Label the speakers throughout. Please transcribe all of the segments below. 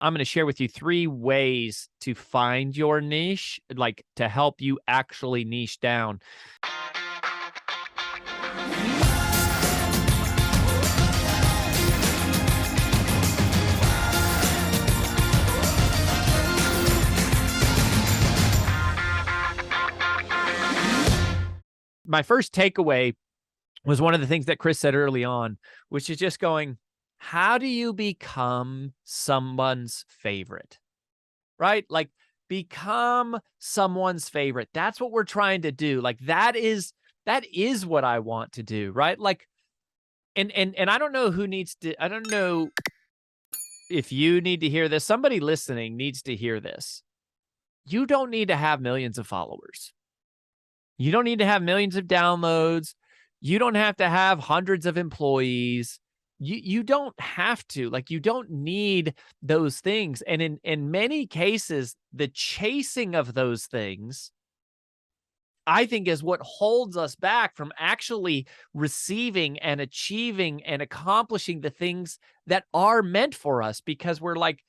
Speaker 1: I'm going to share with you 3 ways to find your niche, like to help you actually niche down. My first takeaway was one of the things that Chris said early on, which is just going, how do you become someone's favorite? Right? Like, become someone's favorite. That's what we're trying to do. Like, that is what I want to do, right? Like, and I don't know who needs to, I don't know if you need to hear this. Somebody listening needs to hear this. You don't need to have millions of followers. You don't need to have millions of downloads. You don't have to have hundreds of employees. You don't have to. Like, you don't need those things. And in many cases, the chasing of those things, I think, is what holds us back from actually receiving and achieving and accomplishing the things that are meant for us, because we're like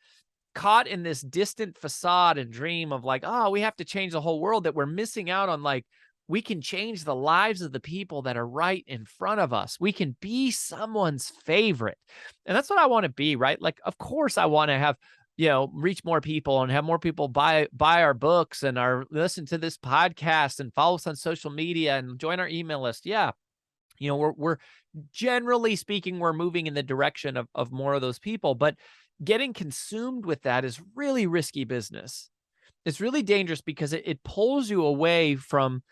Speaker 1: caught in this distant facade and dream of like, oh, we have to change the whole world, that we're missing out on like, we can change the lives of the people that are right in front of us. We can be someone's favorite. And that's what I want to be, right? Like, of course I want to have, reach more people and have more people buy our books and listen to this podcast and follow us on social media and join our email list. Yeah. We're generally speaking, we're moving in the direction of more of those people, but getting consumed with that is really risky business. It's really dangerous because it pulls you away from,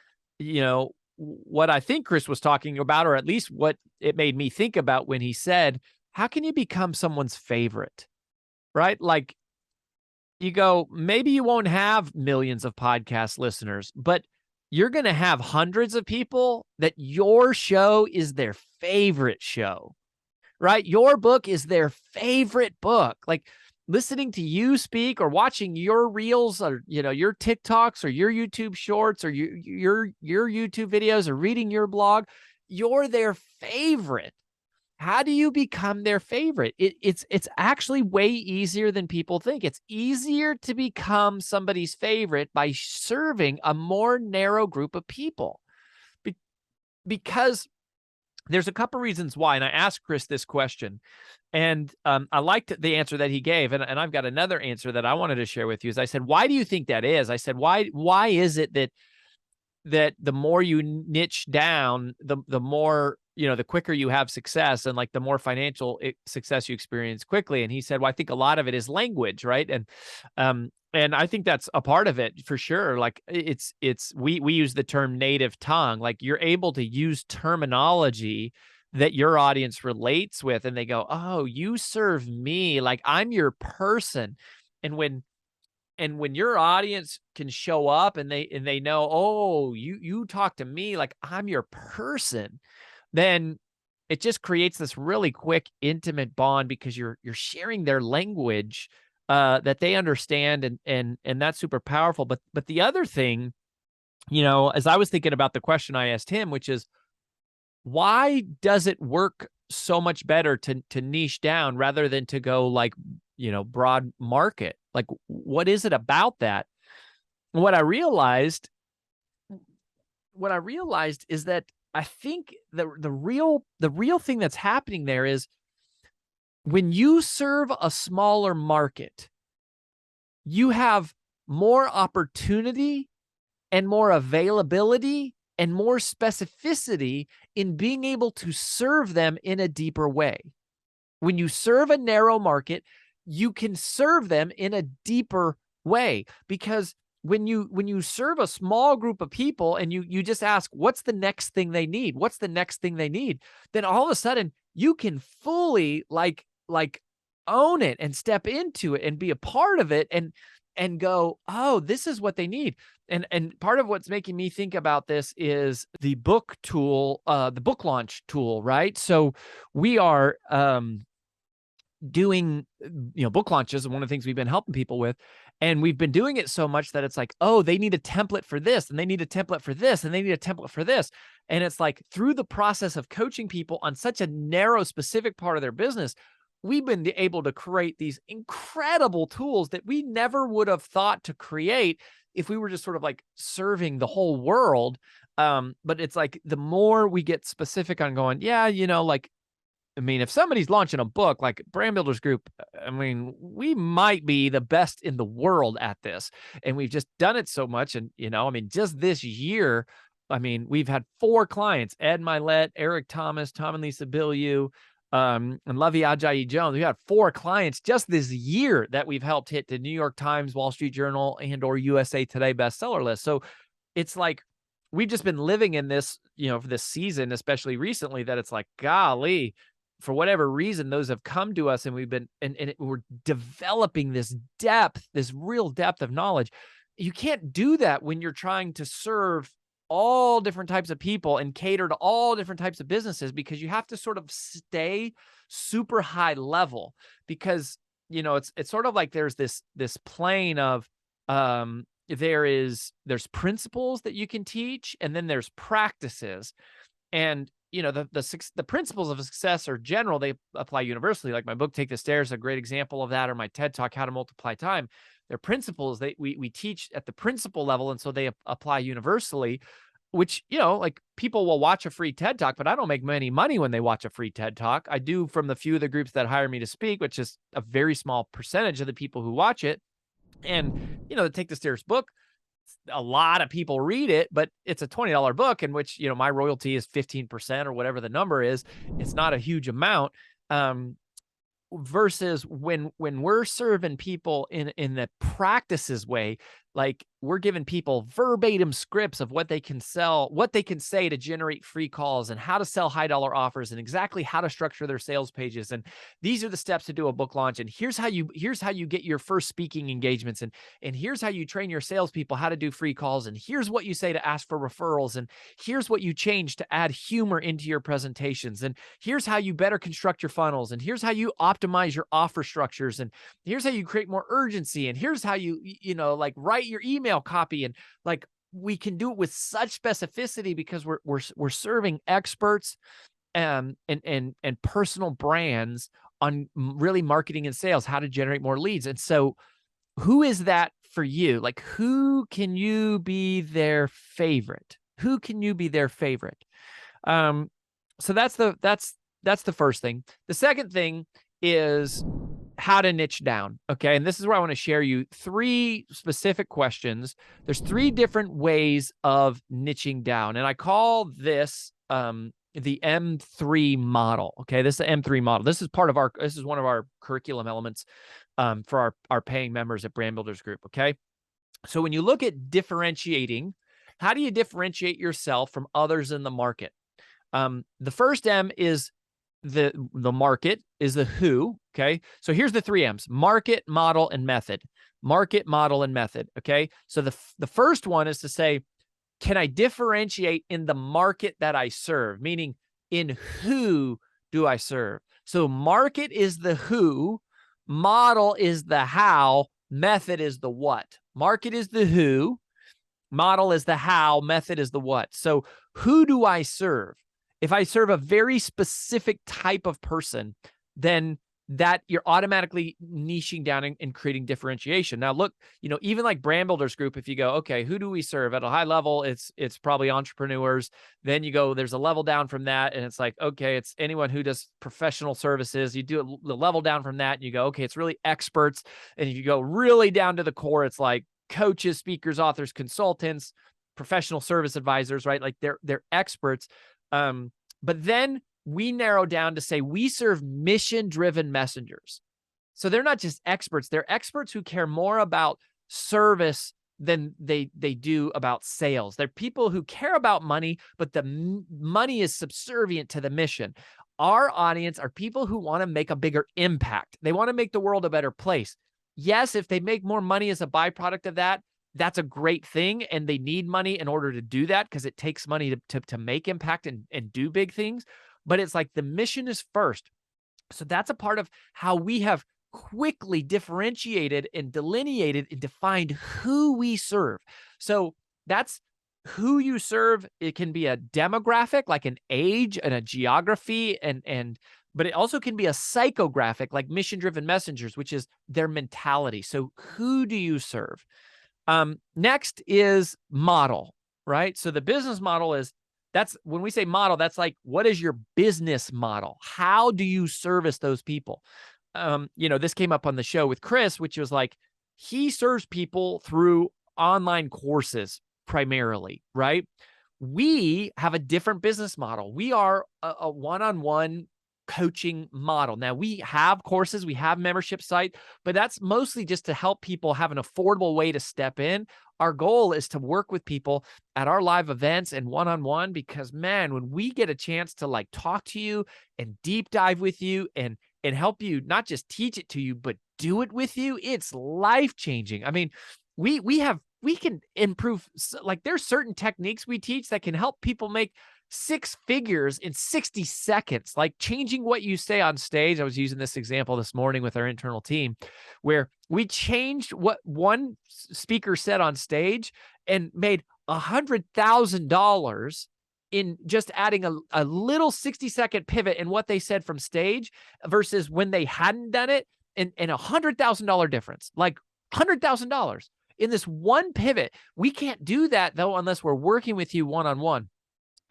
Speaker 1: what I think Chris was talking about, or at least what it made me think about when he said, how can you become someone's favorite, right? Like, you go, maybe you won't have millions of podcast listeners, but you're going to have hundreds of people that your show is their favorite show, right? Your book is their favorite book. Like, listening to you speak or watching your reels or, your TikToks or your YouTube shorts or your YouTube videos or reading your blog, you're their favorite. How do you become their favorite? It's actually way easier than people think. It's easier to become somebody's favorite by serving a more narrow group of people, because there's a couple reasons why. And I asked Chris this question, and I liked the answer that he gave. And I've got another answer that I wanted to share with you. Is I said, why do you think that is? I said, why is it that the more you niche down, the more, the quicker you have success, and like the more financial success you experience quickly? And he said, well, I think a lot of it is language, right? And I think that's a part of it for sure. Like, we use the term native tongue. Like, you're able to use terminology that your audience relates with, and they go, oh, you serve me, like I'm your person. And when your audience can show up and they know, oh, you talk to me like I'm your person, then it just creates this really quick, intimate bond, because you're sharing their language that they understand, and that's super powerful. But the other thing, as I was thinking about the question I asked him, which is, why does it work so much better to niche down rather than to go like, broad market? Like, what is it about that? What I realized is that I think the real thing that's happening there is, when you serve a smaller market, you have more opportunity and more availability and more specificity in being able to serve them in a deeper way. When you serve a narrow market, you can serve them in a deeper way, because when you serve a small group of people and you just ask, what's the next thing they need? What's the next thing they need? Then all of a sudden you can fully like own it and step into it and be a part of it and go, oh, this is what they need. And part of what's making me think about this is the book tool, the book launch tool, right? So we are doing, book launches, and one of the things we've been helping people with, and we've been doing it so much that it's like, oh, they need a template for this, and they need a template for this, and they need a template for this. And it's like, through the process of coaching people on such a narrow, specific part of their business, we've been able to create these incredible tools that we never would have thought to create if we were just sort of like serving the whole world. But it's like the more we get specific on going, yeah, like, I mean, if somebody's launching a book like Brand Builders Group, I mean, we might be the best in the world at this. And we've just done it so much. And, I mean, just this year, I mean, we've had 4 clients, Ed Milet, Eric Thomas, Tom and Lisa Bilyeu, and Lovey Ajayi Jones. We had 4 clients just this year that we've helped hit the New York Times, Wall Street Journal, and or USA Today bestseller list. So it's like, we've just been living in this, for this season, especially recently, that it's like, golly, for whatever reason, those have come to us, and we've been, we're developing this depth, this real depth of knowledge. You can't do that when you're trying to serve all different types of people and cater to all different types of businesses, because you have to sort of stay super high level, because, it's sort of like there's this plane of, there's principles that you can teach, and then there's practices. And, the principles of success are general. They apply universally. Like my book, Take the Stairs, is a great example of that, or my TED Talk, How to Multiply Time. They're principles that we teach at the principle level, and so they apply universally, which, like, people will watch a free TED Talk, but I don't make any money when they watch a free TED Talk. I do from the few of the groups that hire me to speak, which is a very small percentage of the people who watch it. And, the Take the Stairs book, a lot of people read it, but it's a $20 book in which, my royalty is 15% or whatever the number is. It's not a huge amount. Versus when we're serving people in the practices way, like we're giving people verbatim scripts of what they can sell, what they can say to generate free calls, and how to sell high dollar offers, and exactly how to structure their sales pages. And these are the steps to do a book launch. And here's how you get your first speaking engagements. And here's how you train your salespeople how to do free calls. And here's what you say to ask for referrals. And here's what you change to add humor into your presentations. And here's how you better construct your funnels. And here's how you optimize your offer structures. And here's how you create more urgency. And here's how you, like, write your email copy. And like, we can do it with such specificity because we're serving experts and personal brands on really marketing and sales, how to generate more leads. And so who is that for you? Like, who can you be their favorite? Who can you be their favorite? So that's the first thing. The second thing is how to niche down. Okay. And this is where I want to share you 3 specific questions. There's 3 different ways of niching down. And I call this, the M3 model. Okay. This is the M3 model. This is one of our curriculum elements, for our paying members at Brand Builders Group. Okay. So when you look at differentiating, how do you differentiate yourself from others in the market? The first M is the market, is the who. Okay. So here's the 3 M's: market, model, and method. Market, model, and method. Okay. So the first one is to say, can I differentiate in the market that I serve? Meaning, in who do I serve? So market is the who, model is the how, method is the what. Market is the who, model is the how, method is the what. So who do I serve? If I serve a very specific type of person, then that you're automatically niching down and creating differentiation. Now, look, even like Brand Builders Group, if you go, okay, who do we serve at a high level? It's probably entrepreneurs. Then you go, there's a level down from that, and it's like, okay, it's anyone who does professional services. You do the level down from that, and you go, okay, it's really experts. And if you go really down to the core, it's like coaches, speakers, authors, consultants, professional service advisors, right? Like they're experts. But then we narrow down to say we serve mission-driven messengers. So they're not just experts. They're experts who care more about service than they do about sales. They're people who care about money, but the money is subservient to the mission. Our audience are people who want to make a bigger impact. They want to make the world a better place. Yes, if they make more money as a byproduct of that, that's a great thing. And they need money in order to do that, because it takes money to make impact and do big things. But it's like the mission is first. So that's a part of how we have quickly differentiated and delineated and defined who we serve. So that's who you serve. It can be a demographic, like an age and a geography and but it also can be a psychographic, like mission-driven messengers, which is their mentality. So who do you serve? Next is model, right? So the business model is, that's when we say model, that's like, what is your business model? How do you service those people? This came up on the show with Chris, which was like, he serves people through online courses primarily, right? We have a different business model. We are a one-on-one coaching model. Now, we have courses, we have membership site, but that's mostly just to help people have an affordable way to step in. Our goal is to work with people at our live events and one-on-one, because man, when we get a chance to like talk to you and deep dive with you and help you not just teach it to you, but do it with you, it's life-changing. I mean, we can improve, like there's certain techniques we teach that can help people make 6 figures in 60 seconds, like changing what you say on stage. I was using this example this morning with our internal team, where we changed what one speaker said on stage and made $100,000 in just adding a little 60-second pivot in what they said from stage versus when they hadn't done it, and $100,000 difference, like $100,000 in this one pivot. We can't do that though unless we're working with you one-on-one.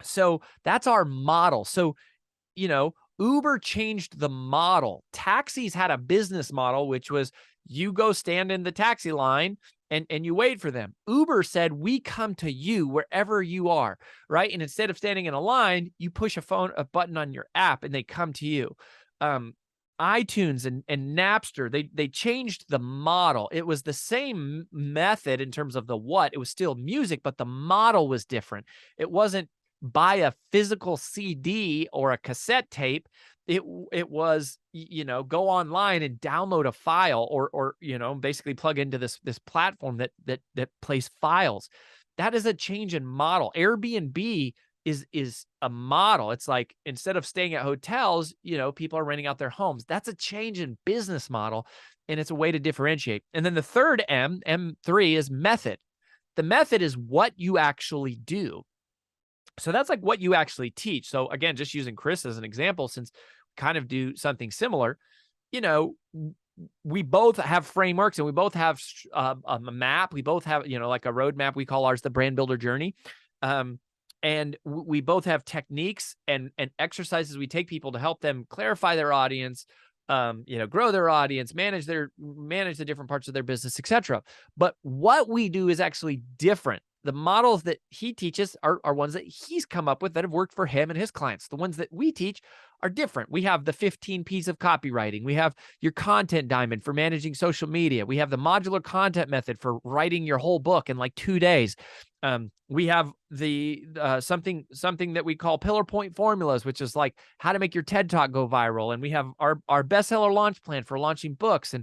Speaker 1: So that's our model. So, Uber changed the model. Taxis had a business model, which was you go stand in the taxi line and you wait for them. Uber said, we come to you wherever you are, right? And instead of standing in a line, you push a button on your app and they come to you. iTunes and Napster, they changed the model. It was the same method in terms of the what. It was still music, but the model was different. It wasn't buy a physical CD or a cassette tape. It was, go online and download a file or basically plug into this platform that plays files. That is a change in model. Airbnb is a model. It's like, instead of staying at hotels, people are renting out their homes. That's a change in business model, and it's a way to differentiate. And then the third M3 is method. The method is what you actually do. So that's like what you actually teach. So again, just using Chris as an example, since we kind of do something similar, we both have frameworks and we both have a map. We both have, like a roadmap. We call ours the brand builder journey. And we both have techniques and exercises we take people to help them clarify their audience, grow their audience, manage the different parts of their business, etc. But what we do is actually different. The models that he teaches are ones that he's come up with that have worked for him and his clients. The ones that we teach are different. We have the 15 P's of copywriting. We have your content diamond for managing social media. We have the modular content method for writing your whole book in like 2 days. We have the something that we call pillar point formulas, which is like how to make your TED Talk go viral. And we have our bestseller launch plan for launching books.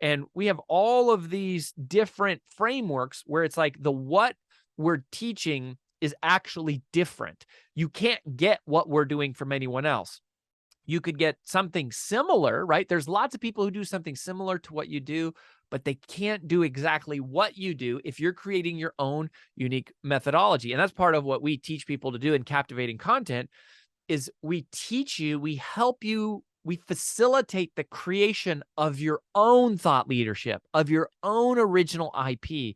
Speaker 1: And we have all of these different frameworks where it's like the what we're teaching is actually different. You can't get what we're doing from anyone else. You could get something similar, right? There's lots of people who do something similar to what you do, but they can't do exactly what you do if you're creating your own unique methodology. And that's part of what we teach people to do in captivating content is we teach you, we help you, we facilitate the creation of your own thought leadership, of your own original IP,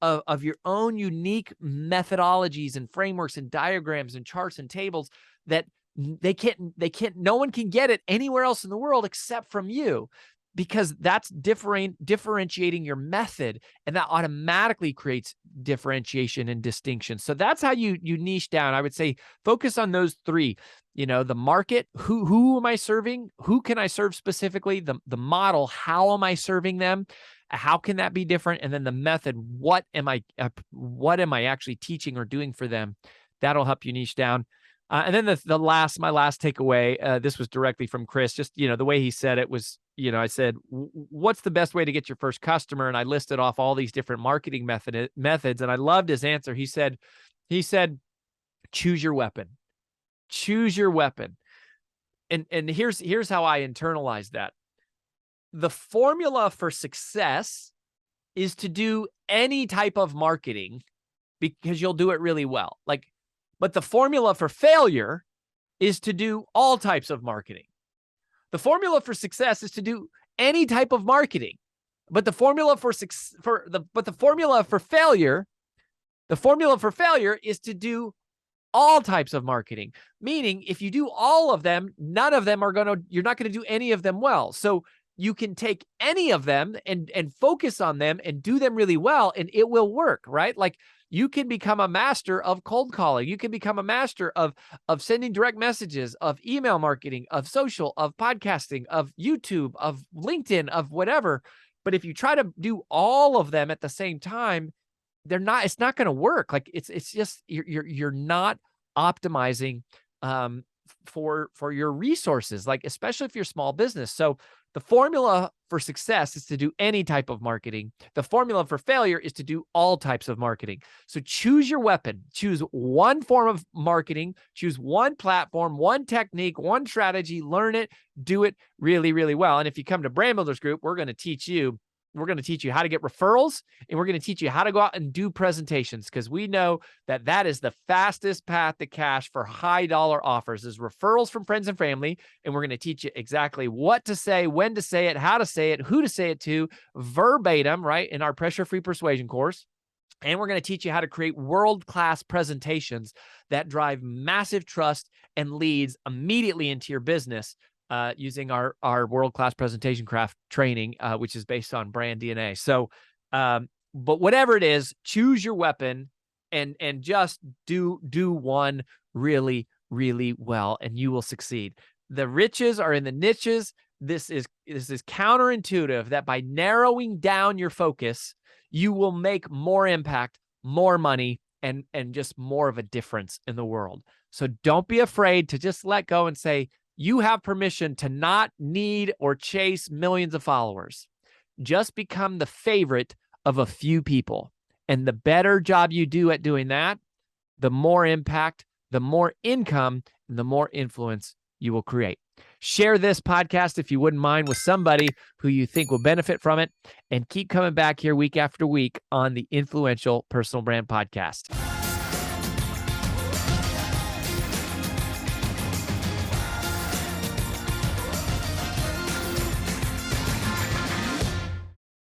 Speaker 1: of your own unique methodologies and frameworks and diagrams and charts and tables that no one can get it anywhere else in the world except from you, because that's differentiating your method, and that automatically creates differentiation and distinction. So that's how you niche down. I would say focus on those three. The market, who am I serving? Who can I serve specifically? The model, how am I serving them? How can that be different? And then the method, what am I actually teaching or doing for them? That'll help you niche down. And then my last takeaway, this was directly from Chris, just, the way he said it was, I said, what's the best way to get your first customer? And I listed off all these different marketing methods. And I loved his answer. He said, choose your weapon. Choose your weapon. And here's how I internalize that. The formula for success is to do any type of marketing because you'll do it really well. But the formula for failure is to do all types of marketing. The formula for success is to do any type of marketing. But the formula for failure, the formula for failure is to do all types of marketing. Meaning, if you do all of them, none of them you're not going to do any of them well. So you can take any of them and focus on them and do them really well, and it will work, right? Like, you can become a master of cold calling. You can become a master of sending direct messages, of email marketing, of social, of podcasting, of YouTube, of LinkedIn, of whatever. But if you try to do all of them at the same time, it's not going to work. Like, it's just, you're not optimizing for your resources, like, especially if you're a small business. So the formula for success is to do any type of marketing. The formula for failure is to do all types of marketing. So choose your weapon. Choose one form of marketing. Choose one platform, one technique, one strategy. Learn it. Do it really, really well. And if you come to Brand Builders Group, we're going to teach you how to get referrals, and we're going to teach you how to go out and do presentations, because we know that is the fastest path to cash for high dollar offers is referrals from friends and family. And we're going to teach you exactly what to say, when to say it, how to say it, who to say it to, verbatim, right, in our pressure-free persuasion course. And we're going to teach you how to create world-class presentations that drive massive trust and leads immediately into your business, using our world-class presentation craft training, which is based on brand DNA. So, but whatever it is, choose your weapon and just do one really, really well, and you will succeed. The riches are in the niches. This is counterintuitive that by narrowing down your focus, you will make more impact, more money, and just more of a difference in the world. So don't be afraid to just let go and say, you have permission to not need or chase millions of followers. Just become the favorite of a few people. And the better job you do at doing that, the more impact, the more income, and the more influence you will create. Share this podcast, if you wouldn't mind, with somebody who you think will benefit from it, and keep coming back here week after week on the Influential Personal Brand Podcast.